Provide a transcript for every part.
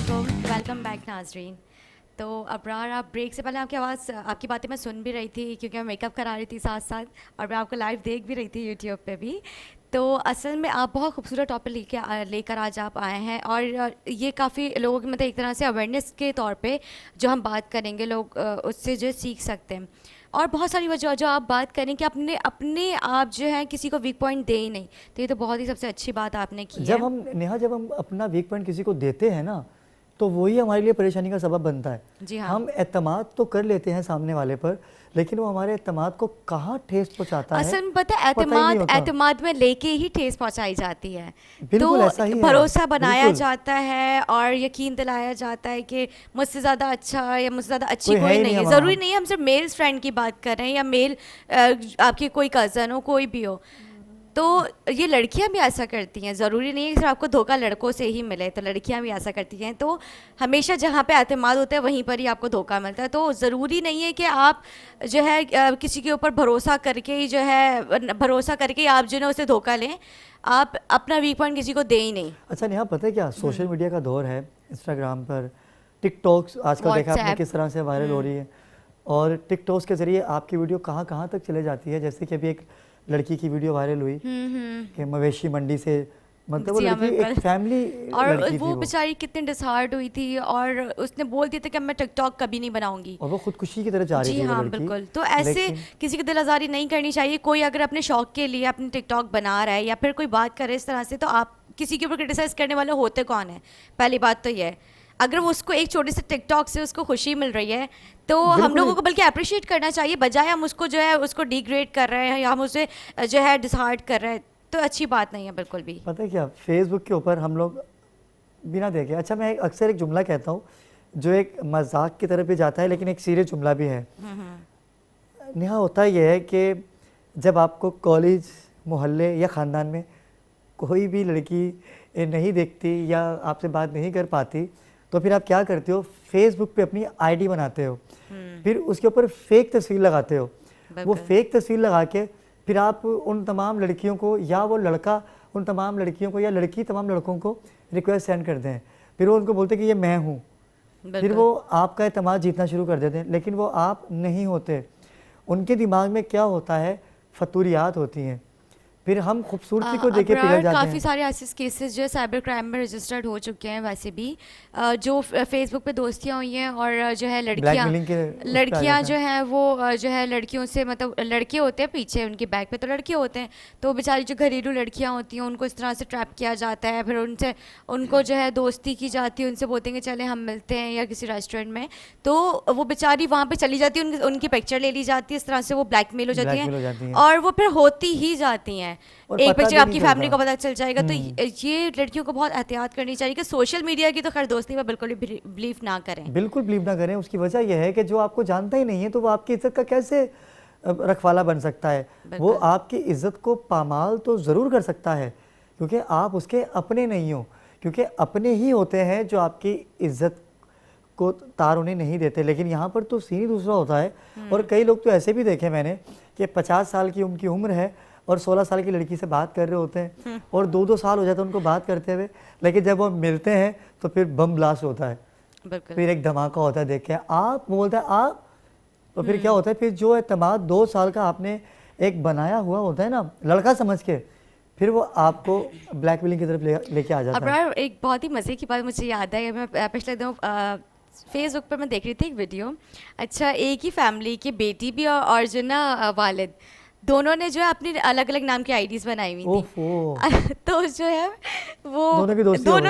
वालेकुम, welcome back नाजरीन। तो अबरार, आप ब्रेक से पहले आपकी बातें मैं सुन भी रही थी क्योंकि मैं मेकअप करा रही थी साथ साथ, और मैं आपको लाइव देख भी रही थी यूट्यूब पे भी। तो असल में आप बहुत खूबसूरत टॉपिक लेकर आज आप आए हैं, और ये काफ़ी लोगों की मतलब एक तरह से अवेयरनेस के तौर पे जो हम बात करेंगे, लोग उससे जो है सीख सकते हैं। और बहुत सारी वजह जो आप बात करें कि अपने अपने आप जो है किसी को वीक पॉइंट दे ही नहीं, तो ये तो बहुत ही सबसे अच्छी बात आपने की है। जब हम अपना वीक पॉइंट किसी को देते हैं ना, तो वही हमारे लिए परेशानी का सबब बनता है। जी हाँ। हम एतमाद तो कर लेते हैं सामने वाले पर, लेकिन वो हमारे एतमाद को कहाँ ठेस पहुँचाता है, असल में पता है, पता ही नहीं होता। एतमाद में लेके ही ठेस पहुंचाई जाती है। बिल्कुल तो ऐसा ही है, भरोसा बनाया बिल्कुल। जाता है और यकीन दिलाया जाता है कि मुझसे ज़्यादा अच्छा या मुझसे ज़्यादा अच्छी कोई है कोई ही नहीं है। नहीं ज़रूरी हम। नहीं है हम सिर्फ मेल फ्रेंड की बात कर रहे हैं या मेल आपकी कोई कज़न हो, कोई भी हो। तो ये लड़कियां भी ऐसा करती हैं, ज़रूरी नहीं है कि सिर्फ आपको धोखा लड़कों से ही मिले, तो लड़कियां भी ऐसा करती हैं। तो हमेशा जहाँ पे एतमाद होता है वहीं पर ही आपको धोखा मिलता है। तो ज़रूरी नहीं है कि आप जो है किसी के ऊपर भरोसा करके ही जो है भरोसा करके आप जो है उसे धोखा लें। आप अपना वीक पॉइंट किसी को दे ही नहीं। अच्छा नेहा, पता है क्या, सोशल मीडिया का दौर है। इंस्टाग्राम पर टिकटॉक्स आजकल देखा आपने किस तरह से वायरल हो रही है, और टिकटॉक्स के ज़रिए आपकी वीडियो कहाँ कहाँ तक चले जाती है। जैसे कि अभी एक लड़की की वीडियो वायरल हुई कि मवेशी मंडी से, मतलब वो जी हाँ, लड़की एक फैमिली और लड़की वो थी बेचारी कितनी डिसहार्ट हुई थी, और उसने बोल दिया था कि मैं टिकटॉक कभी नहीं बनाऊंगी। और वो खुदकुशी की तरफ जा रही जी थी वो हाँ, लड़की। बिल्कुल। तो ऐसे लेकिन किसी की दिल आज़ारी नहीं करनी चाहिए। कोई अगर अपने शौक के लिए अपनी टिकटॉक बना रहा है या फिर कोई बात करे इस तरह से, तो आप किसी के ऊपर क्रिटिसाइज करने वाले होते कौन है? पहली बात तो ये है। अगर वो उसको एक छोटे से टिकटॉक से उसको खुशी मिल रही है, तो हम बिल्कुल लोगों को बल्कि अप्रिशिएट करना चाहिए, बजाय हम उसको जो है उसको डिग्रेड कर रहे हैं या हम उसे जो है डिसहार्ट कर रहे हैं। तो अच्छी बात नहीं है बिल्कुल भी। पता है क्या, फेसबुक के ऊपर हम लोग बिना देखे, अच्छा मैं अक्सर एक जुमला कहता हूँ जो एक मजाक की तरफ भी जाता है लेकिन एक सीरियस जुमला भी है। नेहा, होता यह है कि जब आपको कॉलेज, मोहल्ले या ख़ानदान में कोई भी लड़की नहीं देखती या आपसे बात नहीं कर पाती, तो फिर आप क्या करते हो, फेसबुक पे अपनी आईडी बनाते हो, फिर उसके ऊपर फेक तस्वीर लगाते हो। वो फेक तस्वीर लगा के फिर आप उन तमाम लड़कियों को, या वो लड़का उन तमाम लड़कियों को, या लड़की तमाम लड़कों को रिक्वेस्ट सेंड करते हैं। फिर वो उनको बोलते हैं कि ये मैं हूँ। फिर वो आपका एतमाद जीतना शुरू कर देते हैं, लेकिन वो आप नहीं होते। उनके दिमाग में क्या होता है, फतूरियात होती हैं। फिर हम खूबसूरती को देखे पिघल जाते काफ़ी हैं। सारे ऐसे केसेस जो है साइबर क्राइम में रजिस्टर्ड हो चुके हैं वैसे भी, जो फेसबुक पे दोस्तियां हुई हैं, और जो है ब्लैकमेलिंग के उस पे आ लड़कियां जाता जो है। हैं वो जो है लड़कियों से, मतलब लड़के होते हैं पीछे उनके बैक पे तो लड़के होते हैं, तो बेचारी जो घरेलू लड़कियां होती हैं उनको इस तरह से ट्रैप किया जाता है। फिर उनसे उनको जो है दोस्ती की जाती है, उनसे बोलते हैं कि चले हम मिलते हैं या किसी रेस्टोरेंट में, तो वो बेचारी वहाँ पे चली जाती है, उनकी पिक्चर ले ली जाती है, इस तरह से वो ब्लैकमेल हो जाती ब्लैकमेल हो जाती हैं हैं और वो फिर होती ही जाती हैं। और एक पता पिक्चर भी नहीं आपकी फैमिली चलता। को पता चल जाएगा। तो ये लड़कियों को बहुत एहतियात करनी चाहिए कि सोशल मीडिया की तो खैर दोस्ती में बिल्कुल भी बिलीव ना करें। बिल्कुल बिलीव ना करें। उसकी वजह यह है कि जो आपको जानता ही नहीं है, तो वो आपकी इज्जत का कैसे रखवाला बन सकता है। वो आपकी इज्जत को पामाल तो ज़रूर कर सकता है, क्योंकि आप उसके अपने नहीं हो। क्योंकि अपने ही होते हैं जो आपकी इज्जत को तार उन्हें नहीं देते। लेकिन यहाँ पर तो सीन ही दूसरा होता है। और कई लोग तो ऐसे भी देखे मैंने कि 50 साल की उनकी उम्र है और 16 साल की लड़की से बात कर रहे होते हैं, और 2-2 साल हो जाते हैं उनको बात करते हुए, लेकिन जब वो मिलते हैं तो फिर बम ब्लास्ट होता है, फिर एक धमाका होता है। देख के आप, वो बोलता है आप, तो फिर क्या होता है, फिर जो एतमाद 2 साल का आपने एक बनाया हुआ होता है ना, लड़का समझ के, फिर वो आपको ब्लैकमेलिंग की तरफ लेके आ जाता है। अब एक बहुत ही मज़े की बात मुझे याद है, मैं पिछले दिनों फेसबुक पर मैं देख रही थी एक वीडियो। अच्छा, एक ही फैमिली की बेटी भी और जो ना वालिद, दोनों ने जो है अपनी अलग अलग नाम की आईडीज बनाई हुई थी। तो जो है वो दोनों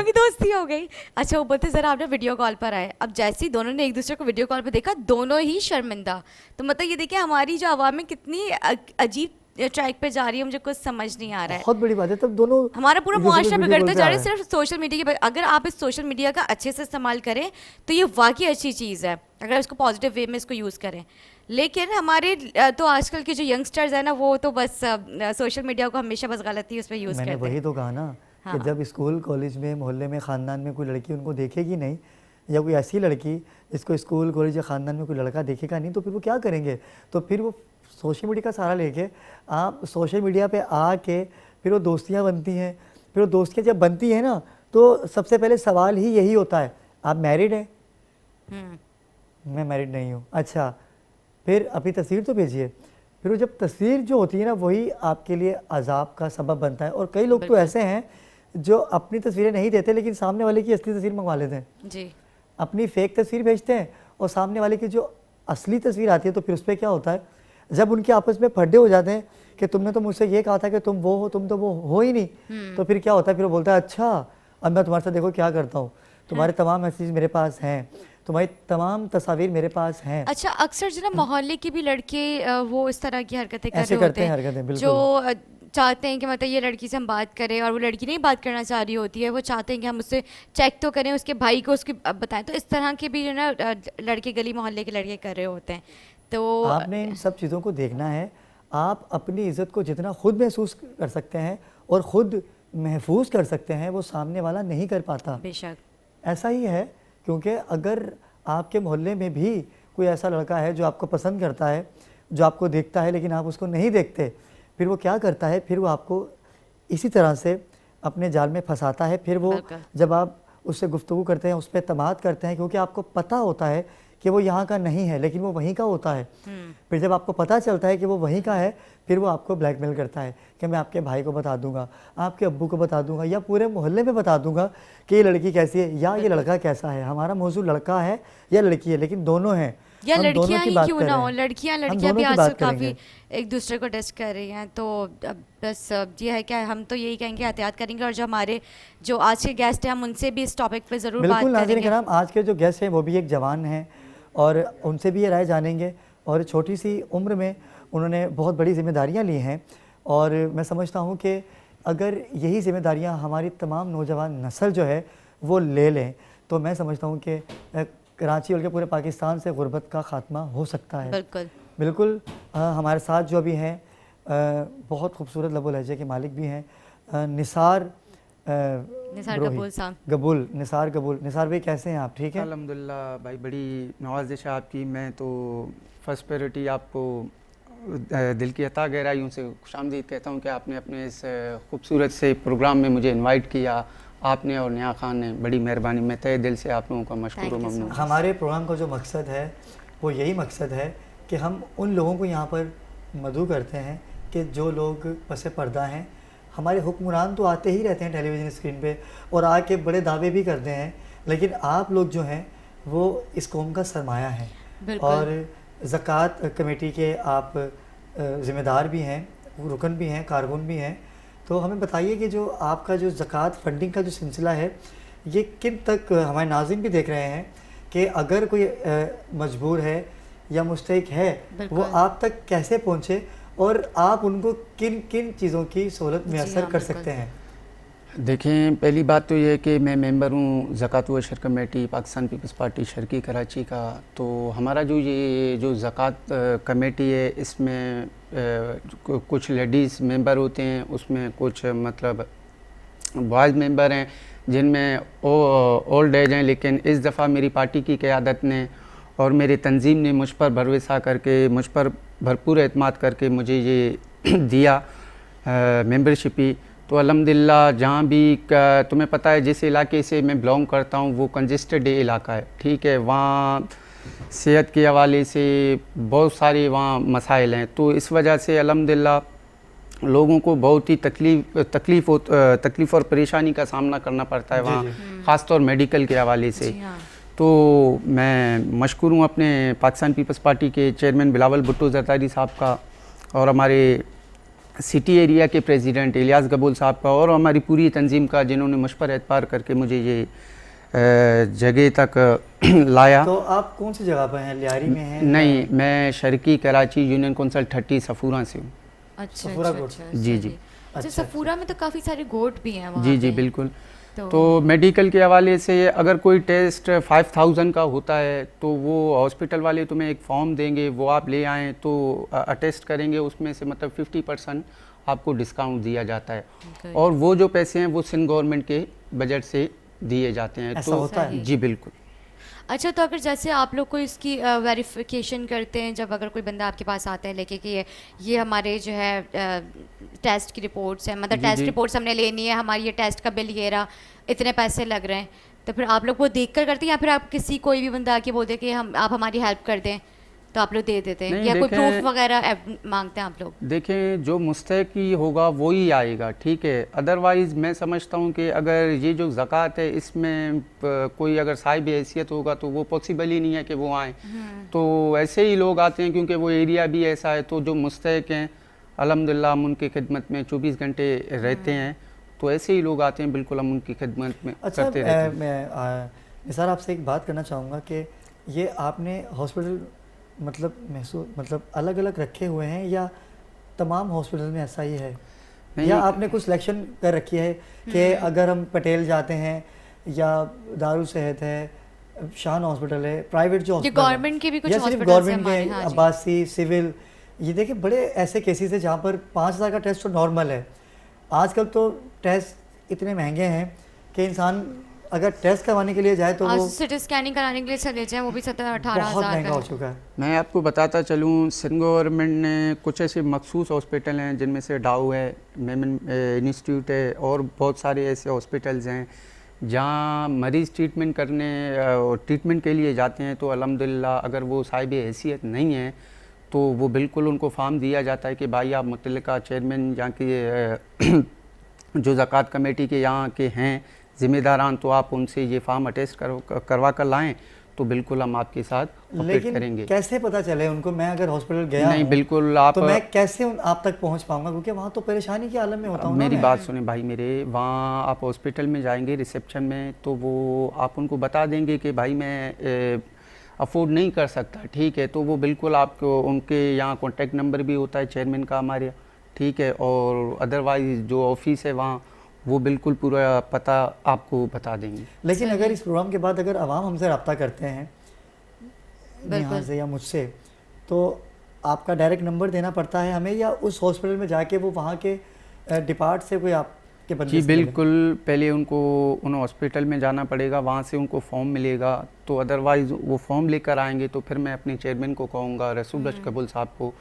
की दोस्ती हो गई। अच्छा, वो बोलते ज़रा आप ना वीडियो कॉल पर आए। अब जैसे ही दोनों ने एक दूसरे को वीडियो कॉल पर देखा, दोनों ही शर्मिंदा। तो मतलब ये देखिए हमारी जो आवाम में कितनी अजीब ट्रैक पे जा रही है, मुझे कुछ समझ नहीं आ रहा है। बहुत बड़ी बात है। तब दोनों, हमारा पूरा मुआशरा बिगड़ता जा रहा है सिर्फ सोशल मीडिया की। अगर आप इस सोशल मीडिया का अच्छे से इस्तेमाल करें तो ये वाकई अच्छी चीज़ है, अगर इसको पॉजिटिव वे में इसको यूज़ करें। लेकिन हमारे तो आजकल के जो यंगस्टर्स हैं ना, वो तो बस सोशल मीडिया को हमेशा बस गलती उस पर यूज़ करते हैं। मैंने वही तो कहा ना, कि जब स्कूल, कॉलेज में, मोहल्ले में, ख़ानदान में कोई लड़की उनको देखेगी नहीं, या कोई ऐसी लड़की जिसको स्कूल, कॉलेज या ख़ानदान में कोई लड़का देखेगा नहीं, तो फिर वो क्या करेंगे? तो फिर वो सोशल मीडिया का सहारा लेके, आप सोशल मीडिया पे आके फिर वो दोस्तियाँ बनती हैं। फिर वो दोस्तियाँ जब बनती हैं ना, तो सबसे पहले सवाल ही यही होता है, आप मैरिड हैं? हम्म, मैं मैरिड नहीं हूँ। अच्छा, फिर अपनी तस्वीर तो भेजिए। फिर वो जब तस्वीर जो होती है ना, वही आपके लिए अजाब का सबब बनता है। और कई लोग तो बिल्कुल। ऐसे हैं जो अपनी तस्वीरें नहीं देते, लेकिन सामने वाले की असली तस्वीर मंगवा लेते हैं। जी अपनी फेक तस्वीर भेजते हैं और सामने वाले की जो असली तस्वीर आती है, तो फिर उस पर क्या होता है, जब उनके आपस में फड्डे हो जाते हैं कि तुमने तो मुझसे ये कहा था कि तुम वो हो, तुम तो वो हो ही नहीं, तो फिर क्या होता है, फिर वो बोलता है अच्छा अब मैं तुम्हारे साथ देखो क्या करता हूँ, तुम्हारे तमाम मैसेज मेरे पास हैं, तुम्हारी तमाम तस्वीर मेरे पास हैं। अच्छा, अक्सर जो ना मोहल्ले के भी लड़के वो इस तरह की हरकतें कर ऐसे रहे करते होते हैं हैं हरकतें, बिल्कुल। जो चाहते हैं कि मतलब ये लड़की से हम बात करें, और वो लड़की नहीं बात करना चाह रही होती है, वो चाहते हैं कि हम उससे चेक तो करें, उसके भाई को उसकी बताएं। तो इस तरह के भी जो ना लड़के गली मोहल्ले के लड़के कर रहे होते हैं। तो आपने इन सब चीज़ों को देखना है। आप अपनी इज़्ज़त को जितना खुद महसूस कर सकते हैं और ख़ुद महफूज कर सकते हैं, वो सामने वाला नहीं कर पाता। बेशक ऐसा ही है, क्योंकि अगर आपके मोहल्ले में भी कोई ऐसा लड़का है जो आपको पसंद करता है, जो आपको देखता है लेकिन आप उसको नहीं देखते, फिर वो क्या करता है, फिर वो आपको इसी तरह से अपने जाल में फंसाता है। फिर वो बिल्कुल। जब आप उससे गुफ्तगू करते हैं, उस पर एतमाद करते हैं, क्योंकि आपको पता होता है कि वो यहाँ का नहीं है लेकिन वो वहीं का होता है। फिर जब आपको पता चलता है कि वो वहीं का है, फिर वो आपको ब्लैकमेल करता है कि मैं आपके भाई को बता दूंगा, आपके अब्बू को बता दूंगा, या पूरे मोहल्ले में बता दूंगा कि ये लड़की कैसी है या ये लड़का कैसा है। हमारा मौजू लड़का है या लड़की है, लेकिन दोनों हैं। या हम दोनों लड़कियां की ही बात क्यों कर ना रहे हो, हैं। लड़कियां हम लड़कियां भी दोनों की आजकल बात काफ़ी करेंगे। एक दूसरे को टेस्ट कर रही हैं। तो अब बस ये है कि हम तो यही कहेंगे, एहतियात करेंगे, और जो हमारे जो आज के गेस्ट हैं हम उनसे भी इस टॉपिक पे ज़रूर बात बिल्कुल नाज़रीन करेंगे। कराम, आज के जो गेस्ट हैं वो भी एक जवान हैं और उनसे भी ये राय जानेंगे। और छोटी सी उम्र में उन्होंने बहुत बड़ी जिम्मेदारियां ली हैं, और मैं समझता हूं कि अगर यही जिम्मेदारियां हमारी तमाम नौजवान नस्ल जो है वो ले लें, तो मैं समझता हूं कि कराची और के पूरे पाकिस्तान से गुर्बत का ख़ात्मा हो सकता है। बिल्कुल बिल्कुल। हमारे साथ जो अभी हैं बहुत खूबसूरत लबो लहजे के मालिक भी हैं, निसार निसार ब्रोही। कपूर साहब। गबूल, निसार गबूल। निसार भाई कैसे हैं आप, ठीक हैं? अल्हम्दुलिल्लाह भाई, बड़ी नवाजिश है आपकी। मैं तो फर्स्ट प्रायोरिटी आपको दिल की अता गहराइयों से खुशामदीद कहता हूँ कि आपने अपने इस खूबसूरत से प्रोग्राम में मुझे इनवाइट किया। आपने और नेहा खान ने बड़ी मेहरबानी, मैं तहे दिल से आप लोगों का मशकूर Thank you so Mamnoon. much. हमारे प्रोग्राम का जो मकसद है वो यही मकसद है कि हम उन लोगों को यहाँ पर मदऊ करते हैं कि जो लोग पसे पर्दा हैं। हमारे हुक्मरान तो आते ही रहते हैं टेलीविज़न स्क्रीन पे और आके बड़े दावे भी करते हैं, लेकिन आप लोग जो हैं वो इस कौम का सरमाया है। बिल्कुल। और ज़कात कमेटी के आप ज़िम्मेदार भी हैं, रुकन भी हैं, कारकुन भी हैं। तो हमें बताइए कि जो आपका जो ज़कात फंडिंग का जो सिलसिला है, ये किन तक, हमारे नाज़रीन भी देख रहे हैं कि अगर कोई मजबूर है या मुस्तहिक है, वो आप तक कैसे पहुँचे और आप उनको किन किन चीज़ों की सहूलत मैसर हाँ, कर बिल्कुल। सकते हैं? देखें, पहली बात तो ये है कि मैं मेंबर हूँ ज़कात व अशर कमेटी पाकिस्तान पीपल्स पार्टी शर्की कराची का। तो हमारा जो ये जो ज़कात कमेटी है, इसमें कुछ लेडीज़ मेंबर होते हैं, उसमें कुछ मतलब बॉयज़ मेंबर हैं जिनमें ओल्ड एज हैं। लेकिन इस दफ़ा मेरी पार्टी की क़यादत ने और मेरी तंजीम ने मुझ पर भरोसा करके, मुझ पर भरपूर एतमाद करके मुझे ये दिया मेंबरशिप ही। तो अल्हम्दुलिल्लाह, जहाँ भी तुम्हें पता है जिस इलाके से मैं बिलोंग करता हूँ वो कंजेस्टेड इलाका है, ठीक है। वहाँ सेहत के हवाले से बहुत सारे वहाँ मसाइल हैं। तो इस वजह से अल्हम्दुलिल्लाह लोगों को बहुत ही तकलीफ़ और परेशानी का सामना करना पड़ता है वहाँ, ख़ास तौर मेडिकल के हवाले से। जी हाँ। तो मैं मशकूर हूँ अपने पाकिस्तान पीपल्स पार्टी के चेयरमैन बिलावल भुट्टो जरदारी साहब का, और हमारे सिटी एरिया के प्रेसिडेंट इलियास गबूल साहब का, और हमारी पूरी तंजीम का, जिन्होंने मुझ पर एतबार करके मुझे ये जगह तक लाया। तो आप कौन सी जगह पर हैं, लियारी में हैं? नहीं, मैं शर्की कराची यूनियन कौंसल 30 सफूरा से हूँ। अच्छा सफूरा अच्छा गोट। अच्छा, जी, अच्छा जी। अच्छा, सफूरा में तो काफ़ी सारे गोट भी हैं वहाँ जी जी पे। बिल्कुल। तो तो मेडिकल के हवाले से अगर कोई टेस्ट 5000 का होता है तो वो हॉस्पिटल वाले तुम्हें एक फॉर्म देंगे, वो आप ले आएँ तो अटेस्ट करेंगे, उसमें से मतलब 50% आपको डिस्काउंट दिया जाता है। Okay. और वो जो पैसे हैं वो सिंध गवर्नमेंट के बजट से दिए जाते हैं। ऐसा तो होता है? जी बिल्कुल। अच्छा, तो अगर जैसे आप लोग को इसकी वेरिफिकेशन करते हैं, जब अगर कोई बंदा आपके पास आता है लेके कि ये हमारे जो है टेस्ट की रिपोर्ट्स हैं, मतलब जी, टेस्ट जी। रिपोर्ट्स हमने लेनी है, हमारी ये टेस्ट का बिल ये रहा, इतने पैसे लग रहे हैं, तो फिर आप लोग वो देख कर करते हैं या फिर आप किसी कोई भी बंदा आके बोलते हैं कि हम आप हमारी हेल्प कर दें तो आप लोग दे देते हैं, नहीं, या कोई देखें- प्रूफ वगैरह मांगते हैं आप लोग? देखें, जो मुस्तहकी होगा वो ही आएगा, ठीक है। अदरवाइज़ मैं समझता हूँ कि अगर ये जो ज़कात है इसमें कोई अगर साहिब हैसियत होगा तो वो पॉसिबल ही नहीं है कि वो आएँ। तो ऐसे ही लोग आते हैं क्योंकि वो एरिया भी ऐसा है। तो जो मुस्तहक हैं अल्हम्दुलिल्लाह हम उनकी खिदमत में 24 घंटे रहते हैं। तो ऐसे ही लोग आते हैं, बिल्कुल हम उनकी खिदमत में अच्छा, करते रहते हैं। मैं निसार आपसे एक बात करना चाहूँगा कि ये आपने हॉस्पिटल मतलब अलग अलग रखे हुए हैं या तमाम हॉस्पिटल में ऐसा ही है, नहीं, या आपने कुछ सिलेक्शन कर रखी है कि अगर हम पटेल जाते हैं या दारुल सेहत है, शान हॉस्पिटल है, प्राइवेट जो ये हॉस्पिटल गवर्नमेंट के भी कुछ या सिर्फ हॉस्पिटल्स हैं गवर्नमेंट हमारे, के, हाँ जी। अब्बासी, सिविल, ये देखिए बड़े ऐसे केसेस है जहाँ पर 5,000 का टेस्ट तो नॉर्मल है। आजकल तो टेस्ट इतने महंगे हैं कि इंसान अगर टेस्ट करवाने के लिए जाए तो आज वो सिटी स्कैनिंग कराने के लिए चले जाएं वो भी 17-18 बहुत हज़ार महंगा का हो है। चुका है। मैं आपको बताता चलूँ, सिंध गवर्नमेंट ने कुछ ऐसे मखसूस हॉस्पिटल हैं जिनमें से डाउ है, मेमन इंस्टीट्यूट है और बहुत सारे ऐसे हॉस्पिटल्स हैं जहाँ मरीज़ ट्रीटमेंट के लिए जाते हैं। तो अल्हम्दुलिल्लाह अगर वो साहिब हैसियत नहीं है तो वो बिल्कुल उनको फॉर्म दिया जाता है कि भाई आप मुतल्लिका चेयरमैन यहाँ के जो ज़कात कमेटी के यहाँ के हैं ज़िम्मेदारान, तो आप उनसे ये फॉर्म अटेस्ट करवा कर लाएँ तो बिल्कुल हम आपके साथ ऑपरेट लेकिन करेंगे। कैसे पता चले उनको? मैं अगर हॉस्पिटल गया नहीं, हूं, बिल्कुल आप तो मैं कैसे आप तक पहुंच पाऊंगा? क्योंकि वहाँ तो परेशानी के आलम में होता हूँ ना मेरी मैं। बात सुने भाई मेरे, वहाँ आप हॉस्पिटल में जाएंगे रिसेप्शन में तो वो आप उनको बता देंगे कि भाई मैं अफोर्ड नहीं कर सकता, ठीक है। तो वो बिल्कुल आपको उनके यहाँ कॉन्टैक्ट नंबर भी होता है चेयरमैन का हमारे, ठीक है। और अदरवाइज़ जो ऑफिस है वहाँ वो बिल्कुल पूरा पता आपको बता देंगे। लेकिन अगर इस प्रोग्राम के बाद अगर आवाम हमसे रब्ता करते हैं यहाँ से या मुझसे, तो आपका डायरेक्ट नंबर देना पड़ता है हमें या उस हॉस्पिटल में जाके वो वहाँ के डिपार्ट से कोई आपके बंदे जी से मिले? बिल्कुल, पहले उनको उन हॉस्पिटल में जाना पड़ेगा, वहाँ से उनको फॉर्म मिलेगा। तो अदरवाइज़ वो फॉर्म लेकर आएंगे तो फिर मैं अपने चेयरमैन को कहूँगा, रसूल बख्श कबूल साहब को,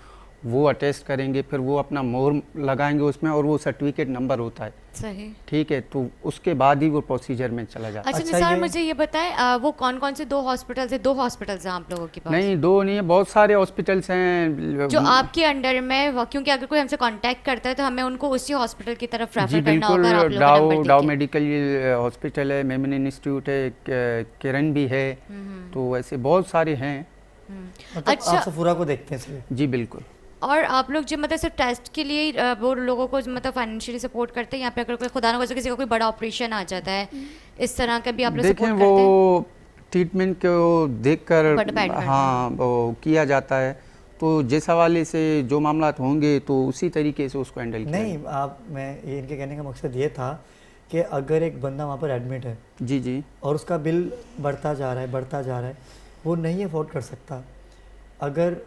वो अटेस्ट करेंगे, फिर वो अपना मोहर लगाएंगे उसमें और वो सर्टिफिकेट नंबर होता है, सही। ठीक है। तो उसके बाद ही वो प्रोसीजर में चला जाता है। अच्छा अच्छा, निसार, ये- मुझे ये बताएं वो कौन कौन से 2 हॉस्पिटल्स है? 2 हॉस्पिटल्स हैं आप लोगों के पास? नहीं, 2 नहीं है, बहुत सारे हॉस्पिटल्स हैं जो आपके अंडर में क्योंकि अगर कोई हमसे कांटेक्ट करता है तो हमें उनको उसी हॉस्पिटल की तरफ जी रेफर करना बिल्कुल। होगा। आप लोगों का डाउ नंबर डाउ देके। मेडिकल हॉस्पिटल है, मेमन इंस्टीट्यूट है, किरण भी है, तो ऐसे बहुत सारे हैं। मतलब अच्छा। आप सफूरा को देखते हैं सिर्फ? जी बिल्कुल। और आप लोग जो मतलब सिर्फ टेस्ट के लिए वो लोगों को मतलब फाइनेंशियली सपोर्ट करते हैं, यहाँ पे अगर कोई खुदा ना करे किसी का कोई बड़ा ऑपरेशन आ जाता है इस तरह का भी आप लोग देखें, सपोर्ट करते हैं? वो ट्रीटमेंट को देखकर ऊपर depend करता है। हाँ वो किया जाता है। तो जिस हवाले से जो मामलात होंगे तो उसी तरीके से उसको हैंडल किया नहीं, मैं ये इनके कहने का मकसद ये था कि अगर एक बंदा वहाँ पर एडमिट है जी जी और उसका बिल बढ़ता जा रहा है, वो नहीं अफोर्ड कर सकता, अगर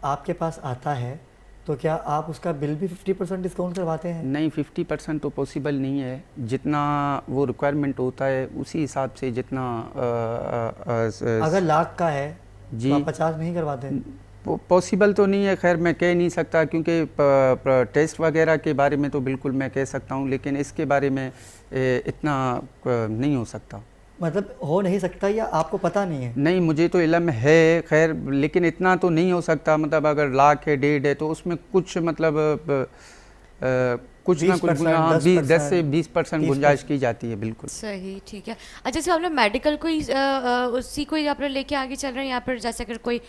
आपके पास आता है तो क्या आप उसका बिल भी 50% डिस्काउंट करवाते हैं? नहीं, 50% तो पॉसिबल नहीं है। जितना वो रिक्वायरमेंट होता है उसी हिसाब से जितना अगर लाख का है जी तो आप 50 नहीं करवाते? पॉसिबल तो नहीं है। खैर मैं कह नहीं सकता क्योंकि टेस्ट वगैरह के बारे में तो बिल्कुल मैं कह सकता हूँ, लेकिन इसके बारे में इतना नहीं हो सकता। मतलब हो नहीं सकता या आपको पता नहीं है? नहीं, मुझे तो इल्म है खैर, लेकिन इतना तो नहीं हो सकता। मतलब अगर लाख है, 1.5 है तो उसमें कुछ मतलब कुछ ना कुछ 20%, 10 से 20% 30% गुंजाइश की जाती है, बिल्कुल। सही, ठीक है। अच्छा, जैसे आप लोग मेडिकल कोई उसी कोई आप लोग लेके आगे चल रहे हैं, यहाँ पर जैसे अगर कोई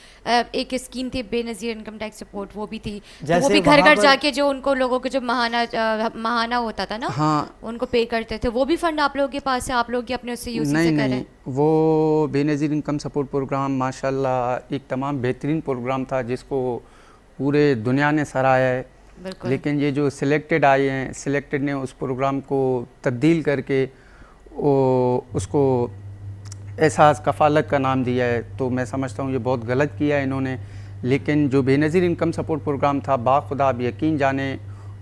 एक स्कीम थी बेनज़ीर इनकम टैक्स सपोर्ट, वो भी थी, तो वो जैसे भी घर वहाँ घर पर- जाके जो उनको लोगों को जो महाना होता था ना, हाँ, उनको पे करते थे, वो भी फंड आप लोगों के पास है? आप लोग ये अपने उससे यूज़ नहीं से कर रहे नहीं, हैं? वो बेनज़ीर इनकम सपोर्ट प्रोग्राम माशाल्लाह एक तमाम बेहतरीन प्रोग्राम था जिसको पूरे दुनिया ने सराहा है। बिल्कुल। लेकिन ये जो सिलेक्टेड आए हैं, सिलेक्टेड ने उस प्रोग्राम को तब्दील करके उसको एहसास कफ़ालत का नाम दिया है। तो मैं समझता हूँ ये बहुत गलत किया है इन्होंने। लेकिन जो बेनज़ीर इनकम सपोर्ट प्रोग्राम था, बाखुदा आप यकीन जाने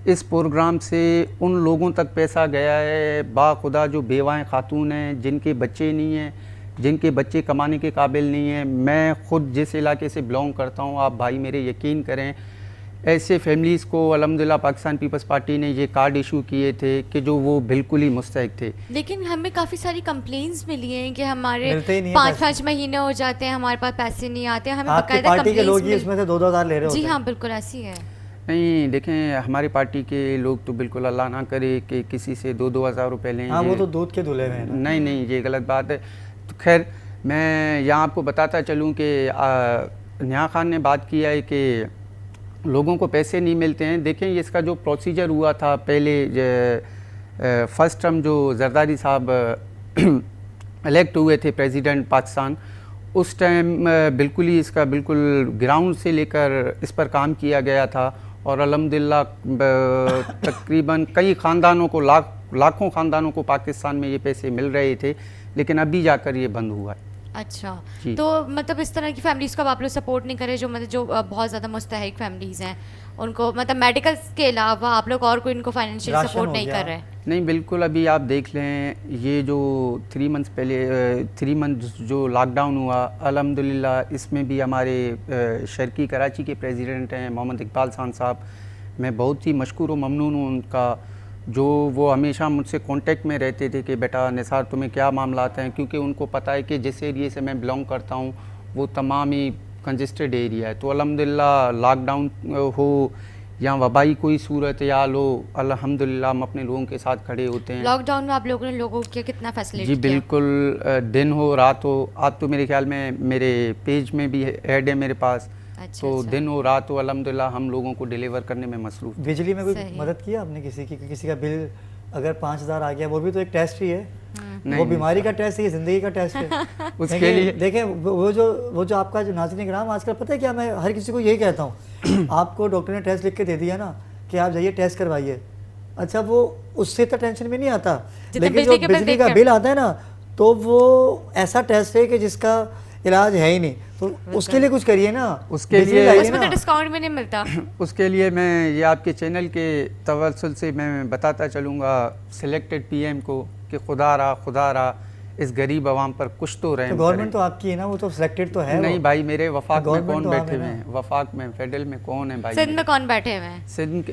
इस प्रोग्राम से उन लोगों तक पैसा गया है, बाखुदा जो बेवाएँ खातून हैं, जिनके बच्चे नहीं हैं, जिनके बच्चे कमाने के काबिल नहीं हैं। मैं ख़ुद जिस इलाके से बिलोंग करता हूँ, आप भाई मेरे यकीन करें ऐसे फैमिलीज़ को अल्हम्दुलिल्लाह पाकिस्तान पीपल्स पार्टी ने ये कार्ड इशू किए थे कि जो वो बिल्कुल ही मुस्तहिक थे। लेकिन हमें काफ़ी सारी कंप्लेंट्स मिली हैं कि हमारे मिलते ही नहीं है 5-5 महीने हो जाते हैं, हमारे पास पैसे नहीं आते, हमें आपकी बकायदा पार्टी के लोग ही कंप्लेंट्स इसमें से 2-2 हज़ार ले रहे होते जी हैं। हाँ बिल्कुल ऐसी है। नहीं देखें, हमारी पार्टी के लोग तो बिल्कुल अल्लाह ना करे कि किसी से 2-2 हज़ार रुपये लें। हाँ, वो ये- तो दूध के धुले हुए हैं ना। नहीं नहीं, ये गलत बात है। तो खैर मैं यहाँ आपको बताता चलूँ कि निहा खान ने बात किया है कि लोगों को पैसे नहीं मिलते हैं। देखें ये इसका जो प्रोसीजर हुआ था पहले, फर्स्ट टर्म जो जरदारी साहब इलेक्ट हुए थे प्रेसिडेंट पाकिस्तान, उस टाइम बिल्कुल ही इसका बिल्कुल ग्राउंड से लेकर इस पर काम किया गया था और अल्हम्दुलिल्लाह तकरीबन कई ख़ानदानों को लाखों ख़ानदानों को पाकिस्तान में ये पैसे मिल रहे थे, लेकिन अभी जाकर ये बंद हुआ है। अच्छा, जी। तो मतलब इस तरह की फैमिलीज़ को अब आप लोग सपोर्ट नहीं करे, जो मतलब जो बहुत ज़्यादा मुस्तहिक फैमिलीज़ हैं उनको, मतलब मेडिकल के अलावा आप लोग और कोई इनको फाइनेंशियल राशन सपोर्ट हो नहीं गया। कर रहे? नहीं बिल्कुल, अभी आप देख लें ये जो 3 मंथ्स पहले 3 मंथ जो लॉकडाउन हुआ, अल्हम्दुलिल्लाह इसमें भी हमारे शर्की कराची के प्रेसिडेंट हैं मोहम्मद इकबाल खान साहब, मैं बहुत ही मशकूर व ममनून हूँ उनका, जो वो हमेशा मुझसे कांटेक्ट में रहते थे कि बेटा निसार तुम्हें क्या मामलात हैं, क्योंकि उनको पता है कि जिस एरिए से मैं बिलोंग करता हूँ वो तमाम ही कंजेस्टेड एरिया है। तो अल्हम्दुलिल्लाह लॉकडाउन हो या वबाई कोई सूरत याल हो, अल्हम्दुलिल्लाह हम अपने लोगों के साथ खड़े होते हैं। लॉकडाउन में आप लोगों ने लोगों के कितना फैसिलिटी जी किया? बिल्कुल, दिन हो रात हो, आप तो मेरे ख्याल में मेरे पेज में भी ऐड है मेरे पास, अच्छा, तो अच्छा। दिन हो रात हो अल्हम्दुलिल्लाह हम लोगों को डिलीवर करने में मसरूफ़। बिजली में कोई सही। मदद किया आपने किसी की? किसी का बिल अगर 5,000 आ गया, वो भी तो एक टेस्ट ही है। नहीं, वो बीमारी का टेस्ट है, ये जिंदगी का टेस्ट है। उसके देखें- लिए देखें वो जो आपका जो नाज़रीन इकराम, आजकल पता है क्या, मैं हर किसी को यही कहता हूँ आपको डॉक्टर ने टेस्ट लिख के दे दिया ना कि आप जाइए टेस्ट करवाइए, अच्छा वो उससे तो टेंशन में नहीं आता, जितना लेकिन जो बिजली के बिल बिजली का देखकर- बिल आता है ना, तो वो ऐसा टेस्ट है कि जिसका इलाज है ही नहीं, तो उसके लिए कुछ करिए ना, उसके बिजली लिए- लाइए उसमें ना। तो डिस्काउंट भी नहीं मिलता। उसके लिए मैं ये आपके चैनल के तवस्सुल से मैं बताता चलूँगा सिलेक्टेड पीएम को कि खुदा रहा इस गरीब आवाम पर कुछ तो तो रहम गवर्नमेंट करें। तो आपकी है ना, वो तो सिलेक्टेड तो है। नहीं वो। भाई, मेरे वफाक में गवर्नमेंट कौन तो बैठे आप हुए है हैं? वफाक में फेडरल में कौन है भाई? सिंध में कौन बैठे हुए हैं? सिंध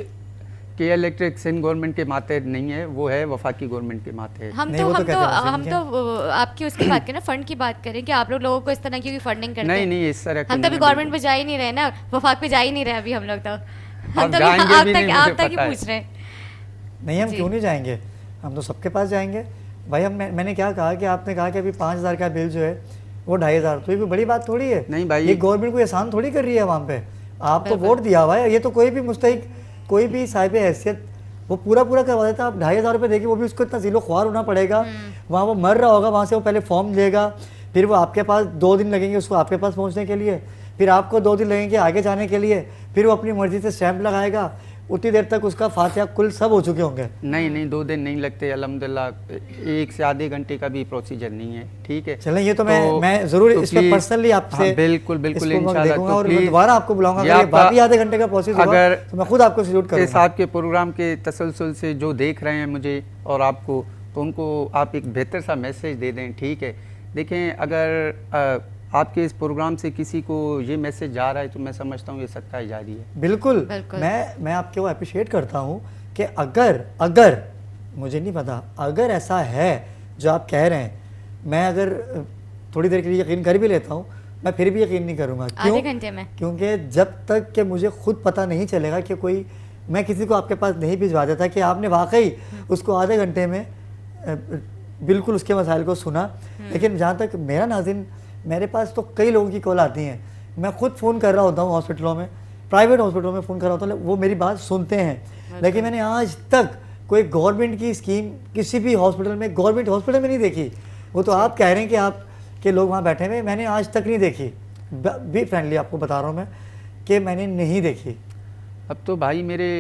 के इलेक्ट्रिक सिंध गवर्नमेंट के माते नहीं है, वो है वफाकी गवर्नमेंट के माते है। हम नहीं, तो वो तो हम कहते तो हैं वैसे हम नहीं तो आपकी उसकी बात करें ना, फंड की बात करें कि आप लोगों को इस तरह की फंडिंग करते नहीं हैं। नहीं, इस तरह की हम तो नहीं अभी है, गवर्नमेंट पे बिल्कुल। जा ही नहीं रहे ना, वफाक पे जा ही नहीं रहे अभी हम लोग तो। हम आप तो जाएंगे आप भी तक नहीं, आप मुझे तक ही पता है। पूछ रहे हैं। नहीं, हम जी। क्यों नहीं जाएंगे, हम तो सबके पास जाएंगे भाई। मैंने क्या कहा कि आपने कहा कि अभी 5,000 का बिल जो है वो 2,500, तो ये कोई बड़ी बात थोड़ी है। नहीं भाई। ये गवर्नमेंट को एहसान थोड़ी कर रही है वहाँ पे, आपको बिल्कुल। वोट दिया हुआ है, ये तो कोई भी मुस्तहिक, कोई भी साहिब हैसियत वो पूरा करवा देता। आप 2,500 रुपये देखिए, वो भी उसको इतना ज़ीलो ख्वार होना पड़ेगा, वहाँ वो मर रहा होगा, वहाँ से वो पहले फॉर्म लेगा, फिर वो आपके पास 2 दिन लगेंगे उसको आपके पास पहुँचने के लिए, फिर आपको 2 दिन लगेंगे आगे जाने के लिए, फिर वो अपनी मर्ज़ी से स्टैंप लगाएगा, उतनी देर तक उसका फातिहा कुल सब हो चुके होंगे। नहीं नहीं, 2 दिन नहीं लगते अल्हम्दुलिल्लाह, 1 से आधे घंटे का भी प्रोसीजर नहीं है, ठीक है। चलें, ये तो मैं ज़रूर इस पे please- पर्सनली आपसे हाँ, बिल्कुल बिल्कुल इसको मैं इंशाल्लाह, देखूंगा तो और please दोबारा आपको बुलाऊंगा। ये अगर ये आपका- बाकी आधे घंटे का प्रोसेस होगा अगर तो मैं खुद आपको सल्यूट इस करूंगा। आपके प्रोग्राम के तसलसल से जो देख रहे हैं मुझे और आपको, तो उनको आप एक बेहतर सा मैसेज दे दें, ठीक है। देखें, अगर आपके इस प्रोग्राम से किसी को ये मैसेज जा रहा है तो मैं समझता हूँ ये सत्ता जारी है। बिल्कुल, बिल्कुल। मैं आपके वो अप्रिशिएट करता हूँ कि अगर मुझे नहीं पता, अगर ऐसा है जो आप कह रहे हैं, मैं अगर थोड़ी देर के लिए यकीन कर भी लेता हूँ, मैं फिर भी यकीन नहीं करूँगा। आधे घंटे में? क्योंकि जब तक कि मुझे खुद पता नहीं चलेगा कि कोई, मैं किसी को आपके पास नहीं भिजवा देता कि आपने वाकई उसको आधे घंटे में बिल्कुल उसके मसाइल को सुना। लेकिन जहाँ तक मेरा नाज़रीन, मेरे पास तो कई लोगों की कॉल आती हैं, मैं खुद फ़ोन कर रहा होता हूँ हॉस्पिटलों में, प्राइवेट हॉस्पिटलों में फ़ोन कर रहा होता हूँ, वो मेरी बात सुनते हैं, लेकिन मैंने आज तक कोई गवर्नमेंट की स्कीम किसी भी हॉस्पिटल में, गवर्नमेंट हॉस्पिटल में नहीं देखी। वो तो आप कह रहे हैं कि आप के लोग वहाँ बैठे हुए, मैंने आज तक नहीं देखी। बी फ्रेंडली आपको बता रहा हूँ मैं कि मैंने नहीं देखी। अब तो भाई मेरे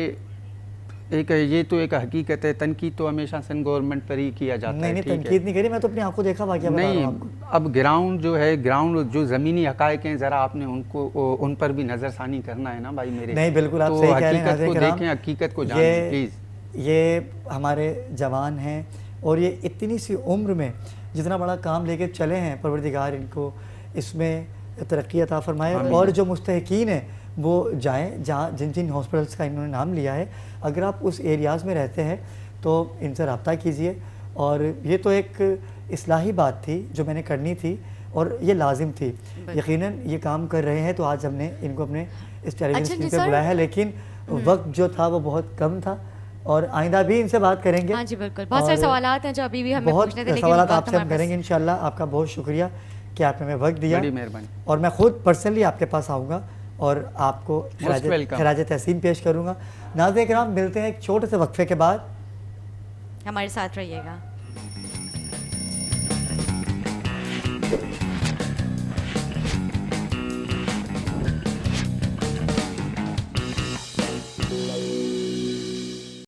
ये तो एक हकीकत है, तनकीद तो हमेशा सिंध गवर्नमेंट पर ही किया जाता है, नहीं, ठीक है। तनकीद नहीं करी, मैं तो अपनी आंखों देखा वाकया बता रहा नहीं, हूँ आपको। अब ग्राउंड जो है, ग्राउंड जो ज़मीनी हकायक हैं, ज़रा आपने उन पर भी नज़रसानी करना है ना भाई मेरे। नहीं, बिल्कुल आप तो सही कह रहे हैं हकीकत नाज़रीन को किराम। देखें, हकीकत को जानें प्लीज़। ये हमारे जवान हैं और ये इतनी सी उम्र में जितना बड़ा काम लेके चले हैं, परवरदिगार इनको इसमें तरक्की अता फरमाए। और जो मुस्तहिकीन हैं वो जाएं जहाँ जिन जिन हॉस्पिटल्स का इन्होंने नाम लिया है। अगर आप उस एरियाज़ में रहते हैं तो इनसे रब्ता कीजिए। और ये तो एक इस्लाही बात थी जो मैंने करनी थी और ये लाजिम थी। यकीनन ये काम कर रहे हैं तो आज हमने इनको अपने इस टेलीविजन अच्छा स्क्रीन जी पे सर। बुलाया है, लेकिन वक्त जो था वो बहुत कम था और आइंदा भी इनसे बात करेंगे। हाँ जी बिल्कुल, बहुत सारे और सवालात हैं जो अभी भी हमें बहुत पूछने थे, लेकिन सवालात वक्त आपसे हम हमारे पास- करेंगे इंशाल्लाह। आपका बहुत शुक्रिया कि आपने हमें वक्त दिया, बड़ी मेहरबानी। और मैं खुद पर्सनली आपके पास आऊँगा और आपको welcome। खराज तहसीन पेश करूँगा। नाज़रीन किराम, मिलते हैं एक छोटे से वक्फे के बाद। हमारे साथ रहिएगा।